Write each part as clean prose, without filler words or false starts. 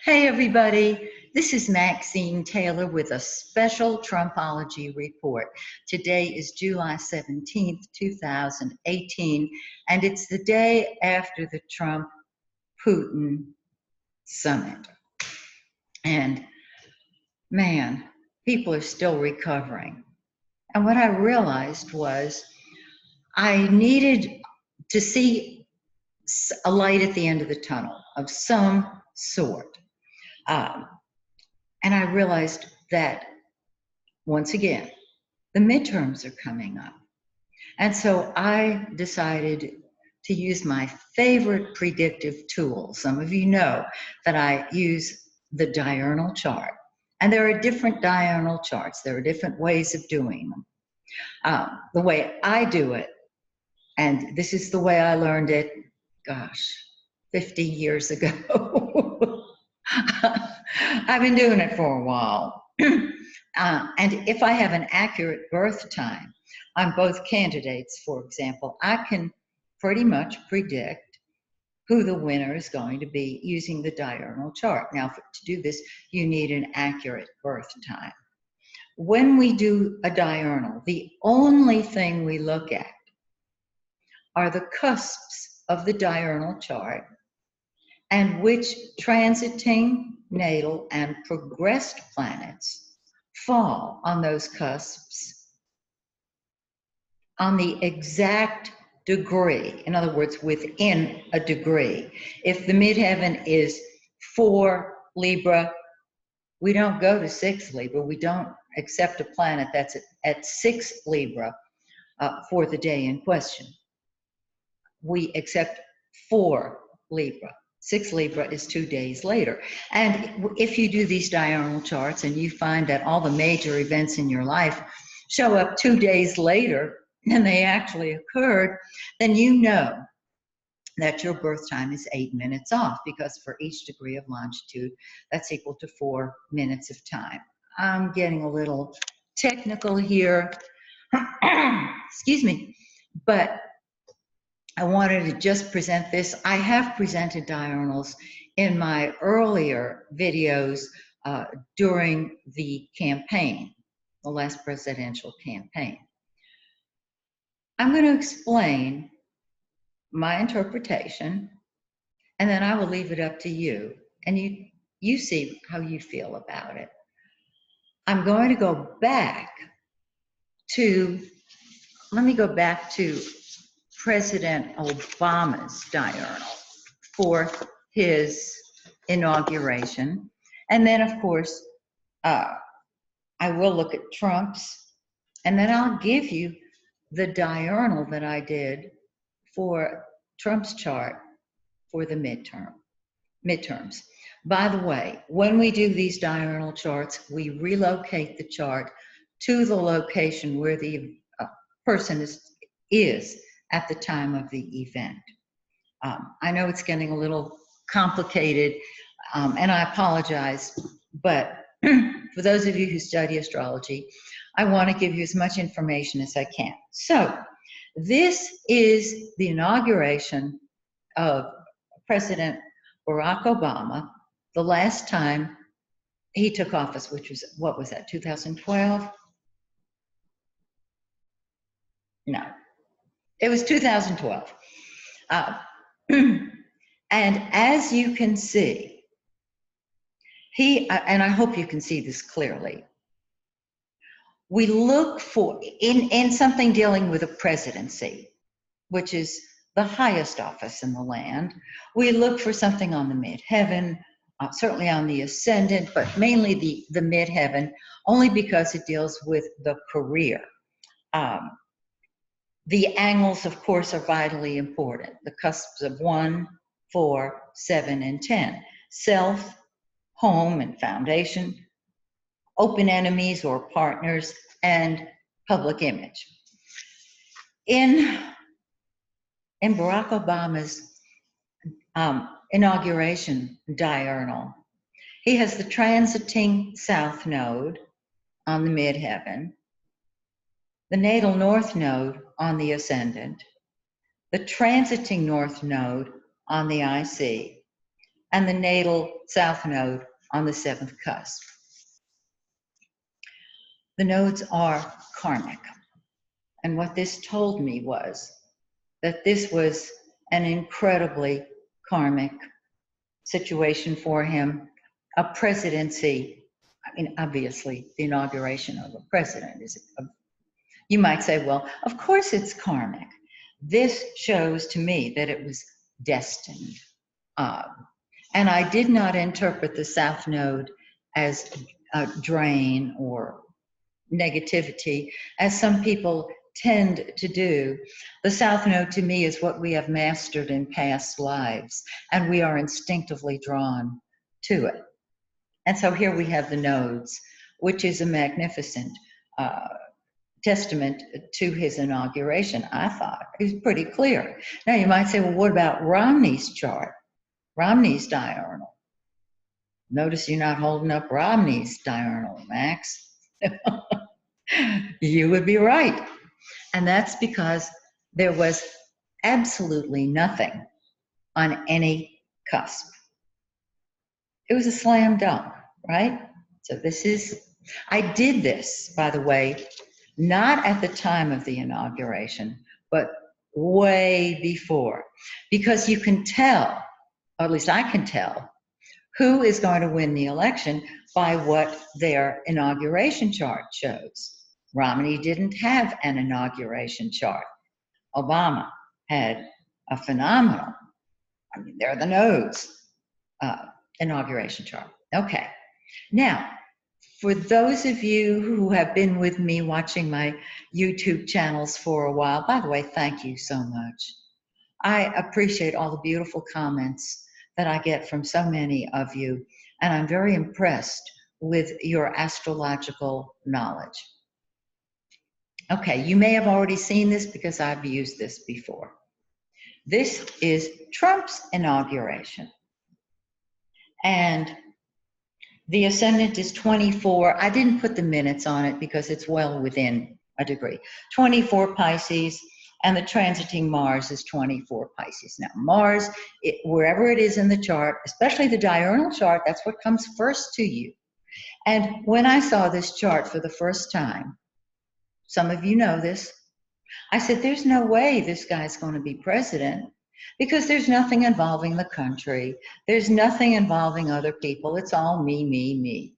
Hey everybody, this is Maxine Taylor with a special Trumpology report. Today is July 17th, 2018, and it's the day after the Trump-Putin summit. And man, people are still recovering. And what I realized was I needed to see a light at the end of the tunnel of some sort. And I realized that, once again, the midterms are coming up. And so I decided to use my favorite predictive tool. Some of you know that I use the diurnal chart. And there are different diurnal charts. There are different ways of doing them. The way I do it, and this is the way I learned it, gosh, 50 years ago. I've been doing it for a while. And if I have an accurate birth time on both candidates, for example, I can pretty much predict who the winner is going to be using the diurnal chart. Now, to do this, you need an accurate birth time. When we do a diurnal, the only thing we look at are the cusps of the diurnal chart and which transiting, natal, and progressed planets fall on those cusps on the exact degree. In other words, within a degree. If the midheaven is 4 Libra, we don't go to 6 Libra. We don't accept a planet that's at 6 Libra for the day in question. We accept 4 Libra. 6 Libra is 2 days later. And if you do these diurnal charts and you find that all the major events in your life show up 2 days later than they actually occurred, then you know that your birth time is 8 minutes off, because for each degree of longitude, that's equal to 4 minutes of time. I'm getting a little technical here. Excuse me. But I wanted to just present this. I have presented diurnals in my earlier videos during the campaign, the last presidential campaign. I'm going to explain my interpretation, and then I will leave it up to you, and you see how you feel about it. I'm going to go back to, let me go back to President Obama's diurnal for his inauguration. And then, of course, I will look at Trump's, and then I'll give you the diurnal that I did for Trump's chart for the midterms. By the way, when we do these diurnal charts, we relocate the chart to the location where the person is at the time of the event. I know it's getting a little complicated, and I apologize, but for those of you who study astrology, I want to give you as much information as I can. So this is the inauguration of President Barack Obama, the last time he took office, which was, what was that, 2012? No. It was 2012. And as you can see, and I hope you can see this clearly, we look for, in something dealing with a presidency, which is the highest office in the land, we look for something on the midheaven, certainly on the ascendant, but mainly the midheaven, only because it deals with the career. The angles, of course, are vitally important. The cusps of 1, 4, 7, and 10. Self, home, and foundation, open enemies or partners, and public image. In Barack Obama's inauguration diurnal, he has the transiting south node on the midheaven, the natal north node on the ascendant, the transiting north node on the IC, and the natal south node on the 7th cusp. The nodes are karmic. And what this told me was that this was an incredibly karmic situation for him. A presidency, I mean, obviously, the inauguration of a president is, you might say, well, of course it's karmic. This shows to me that it was destined. And I did not interpret the South Node as a drain or negativity, as some people tend to do. The South Node to me is what we have mastered in past lives, and we are instinctively drawn to it. And so here we have the nodes, which is a magnificent testament to his inauguration, I thought. It was pretty clear. Now you might say, well, what about Romney's chart? Romney's diurnal. Notice you're not holding up Romney's diurnal, Max. You would be right. And that's because there was absolutely nothing on any cusp. It was a slam dunk, right? So this is, I did this, by the way, not at the time of the inauguration, but way before, because you can tell, or at least I can tell, who is going to win the election by what their inauguration chart shows. Romney didn't have an inauguration chart. Obama had a phenomenal, I mean, they're the nodes, inauguration chart. Okay. Now, for those of you who have been with me watching my YouTube channels for a while, by the way, thank you so much. I appreciate all the beautiful comments that I get from so many of you, and I'm very impressed with your astrological knowledge. Okay, you may have already seen this because I've used this before. This is Trump's inauguration. And the ascendant is 24. I didn't put the minutes on it because it's well within a degree. 24 Pisces, and the transiting Mars is 24 Pisces. Now, Mars, wherever it is in the chart, especially the diurnal chart, that's what comes first to you. And when I saw this chart for the first time, some of you know this, I said, there's no way this guy's going to be president because there's nothing involving the country. There's nothing involving other people. It's all me, me, me.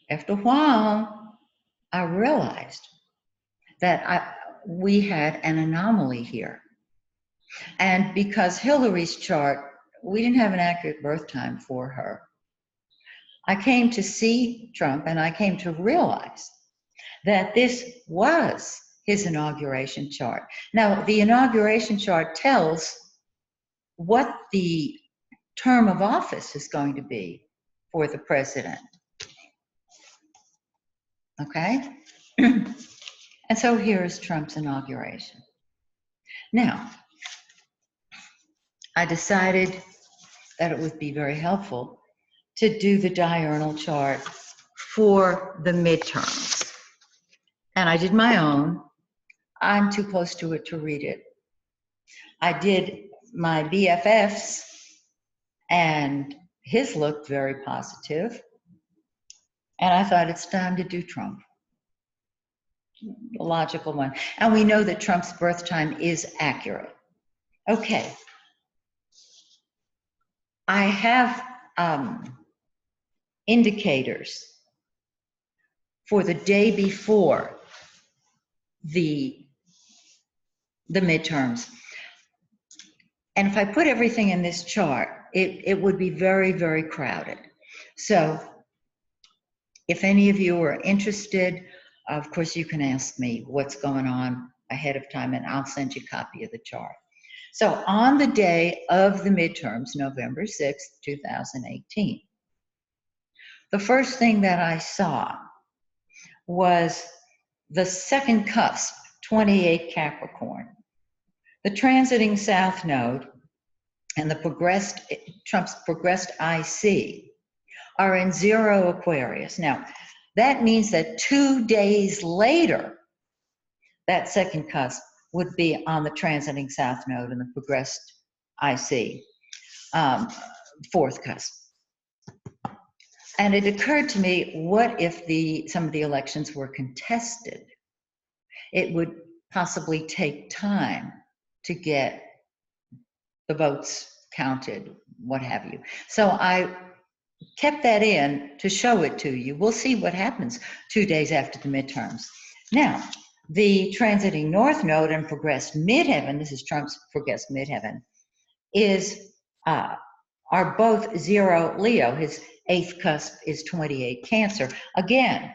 After a while, I realized that we had an anomaly here. And because Hillary's chart, we didn't have an accurate birth time for her. I came to see Trump and I came to realize that this was his inauguration chart. Now, the inauguration chart tells what the term of office is going to be for the president. Okay? And so here is Trump's inauguration. Now, I decided that it would be very helpful to do the diurnal chart for the midterms. And I did my own. I'm too close to it to read it. I did my BFF's, and his looked very positive. And I thought it's time to do Trump. The logical one. And we know that Trump's birth time is accurate. Okay. I have indicators for the day before the midterms. And if I put everything in this chart, it would be very, very crowded. So if any of you are interested, of course, you can ask me what's going on ahead of time, and I'll send you a copy of the chart. So on the day of the midterms, November 6th, 2018, the first thing that I saw was the second cusp, 28 Capricorn. The transiting South Node and the Trump's progressed IC are in 0 Aquarius. Now, that means that 2 days later, that second cusp would be on the transiting South Node and the progressed IC, fourth cusp. And it occurred to me, what if some of the elections were contested? It would possibly take time to get the votes counted, what have you. So I kept that in to show it to you. We'll see what happens 2 days after the midterms. Now, the transiting north node and progressed midheaven, this is Trump's progressed midheaven, are both 0 Leo. His 8th cusp is 28 Cancer. Again,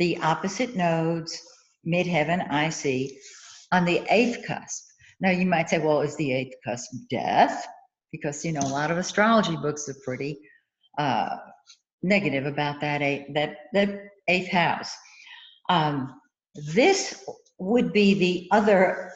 the opposite nodes, midheaven, IC, on the 8th cusp. Now you might say, well, is the 8th cusp death? Because, you know, a lot of astrology books are pretty negative about that 8th house. This would be the other,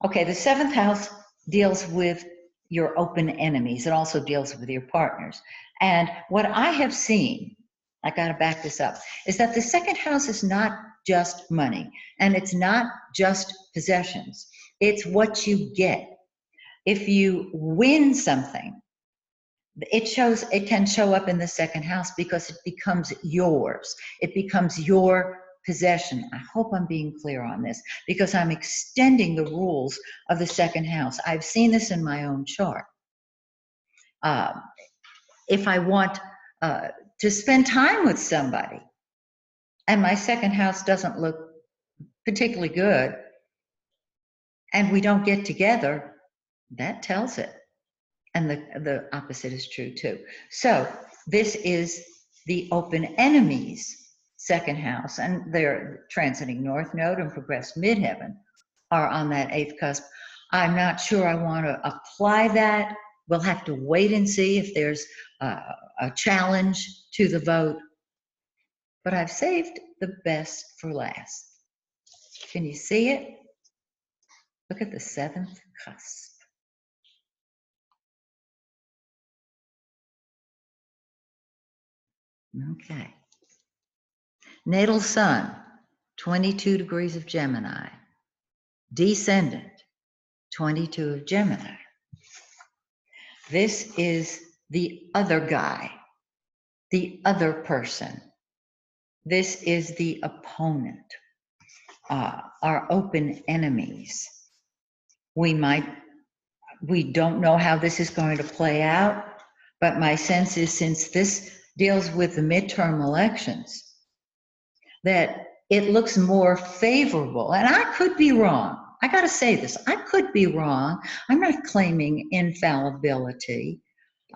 okay, the 7th house deals with your open enemies. It also deals with your partners. And what I have seen, I got to back this up, is that the 2nd house is not just money, and it's not just possessions. It's what you get. If you win something, it can show up in the 2nd house because it becomes yours. It becomes your possession. I hope I'm being clear on this, because I'm extending the rules of the 2nd house. I've seen this in my own chart. If I want to spend time with somebody and my 2nd house doesn't look particularly good and we don't get together, that tells it. And the opposite is true too. So this is the open enemies 2nd house, and they're transiting north node and progressed midheaven are on that 8th cusp. I'm not sure I want to apply that. We'll have to wait and see if there's a challenge to the vote. But I've saved the best for last. Can you see it? Look at the 7th cusp. Okay. Natal sun, 22 degrees of Gemini. Descendant, 22 of Gemini. This is the other guy, the other person. This is the opponent, our open enemies. We don't know how this is going to play out, but my sense is, since this deals with the midterm elections, that it looks more favorable. And I could be wrong. I got to say this. I could be wrong. I'm not claiming infallibility.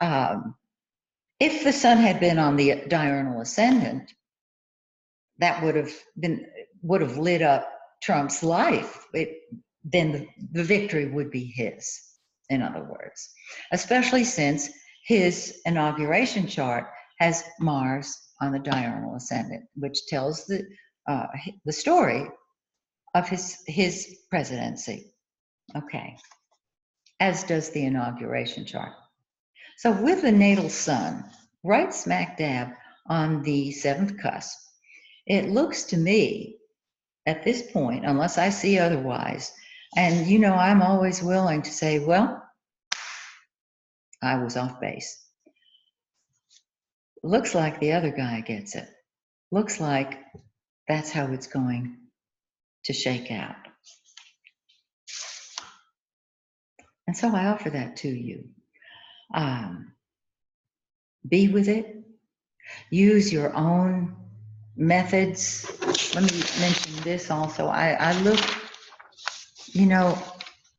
If the sun had been on the diurnal ascendant, that would have lit up Trump's life. Then the victory would be his, in other words, especially since his inauguration chart has Mars on the diurnal ascendant, which tells the story of his presidency. Okay, as does the inauguration chart. So with the natal sun right smack dab on the 7th cusp, it looks to me at this point, unless I see otherwise, and you know I'm always willing to say, well, I was off base. Looks like the other guy gets it. Looks like that's how it's going to shake out. And so I offer that to you. Be with it. Use your own methods. Let me mention this also. I look, you know,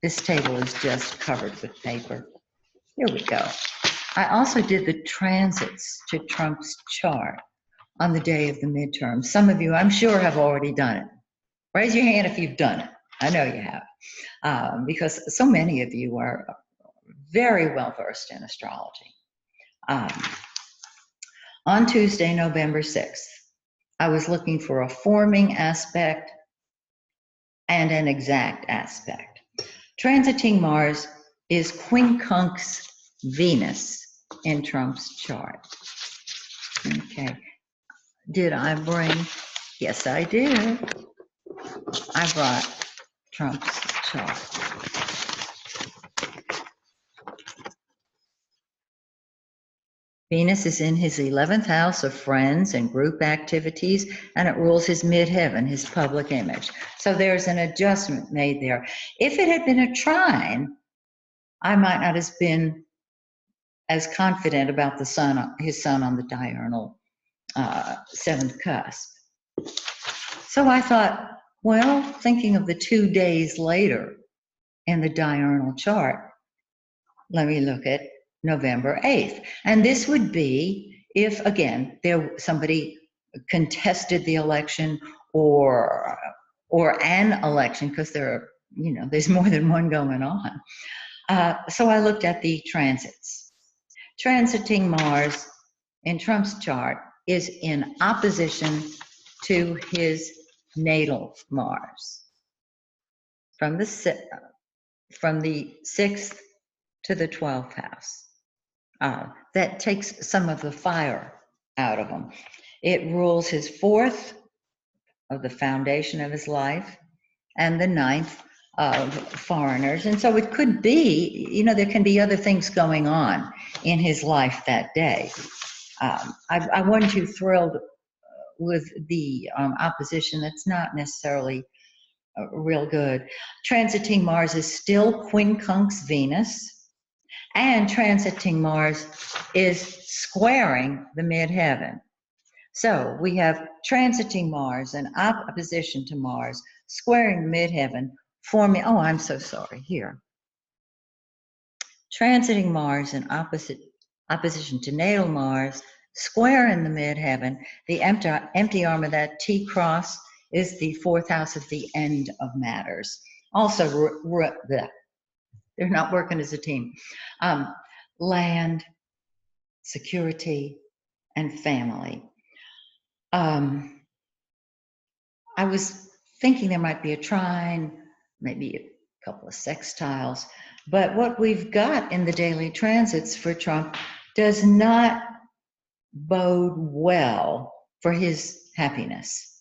this table is just covered with paper. Here we go. I also did the transits to Trump's chart on the day of the midterm. Some of you, I'm sure, have already done it. Raise your hand if you've done it. I know you have, because so many of you are very well versed in astrology. On Tuesday, November 6th, I was looking for a forming aspect and an exact aspect. Transiting Mars is quincunx Venus in Trump's chart. Okay. Did I bring? Yes, I did. I brought Trump's chart. Venus is in his 11th house of friends and group activities, and it rules his midheaven, his public image. So there's an adjustment made there. If it had been a trine, I might not have been as confident about the sun, his sun on the diurnal seventh cusp. So I thought, well, thinking of the 2 days later in the diurnal chart, let me look at November 8th. And this would be if, again, somebody contested the election or an election, because there's more than one going on. So I looked at the transits. Transiting Mars in Trump's chart is in opposition to his natal Mars from the 6th to the 12th house. That takes some of the fire out of him. It rules his 4th of the foundation of his life and the 9th of foreigners. And so it could be, there can be other things going on in his life that day. I wasn't too thrilled with the opposition. That's not necessarily real good. Transiting Mars is still quincunx Venus, and transiting Mars is squaring the midheaven. So we have transiting Mars in opposition to Mars, squaring the midheaven, forming, oh, I'm so sorry, here. Transiting Mars in opposition to natal Mars, square in the midheaven. The empty arm of that T cross is the 4th house of the end of matters. Also, they're not working as a team. Land, security, and family. I was thinking there might be a trine, maybe a couple of sextiles, but what we've got in the daily transits for Trump does not bode well for his happiness,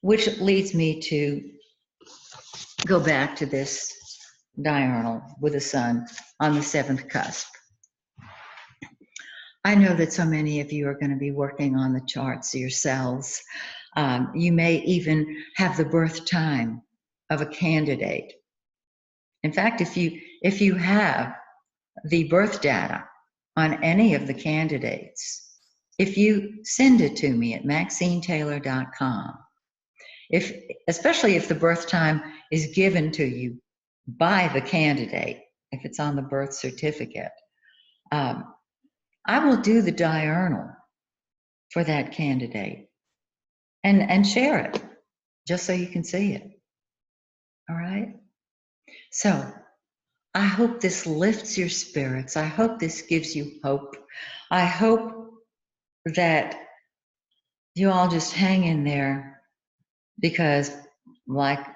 which leads me to go back to this diurnal with the sun on the 7th cusp. I know that so many of you are going to be working on the charts yourselves. You may even have the birth time of a candidate. In fact, if you have the birth data on any of the candidates, if you send it to me at MaxineTaylor.com, especially if the birth time is given to you by the candidate, if it's on the birth certificate, I will do the diurnal for that candidate and share it just so you can see it. All right? So I hope this lifts your spirits. I hope this gives you hope. I hope that you all just hang in there, because like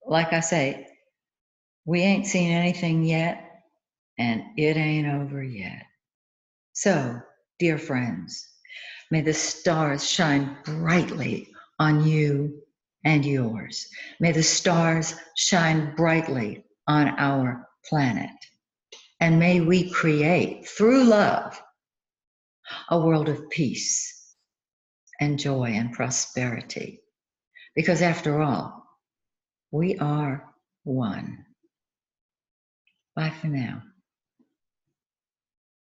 I say, we ain't seen anything yet, and it ain't over yet. So, dear friends, may the stars shine brightly on you and yours. May the stars shine brightly on our planet. And may we create, through love, a world of peace and joy and prosperity. Because after all, we are one. Bye for now.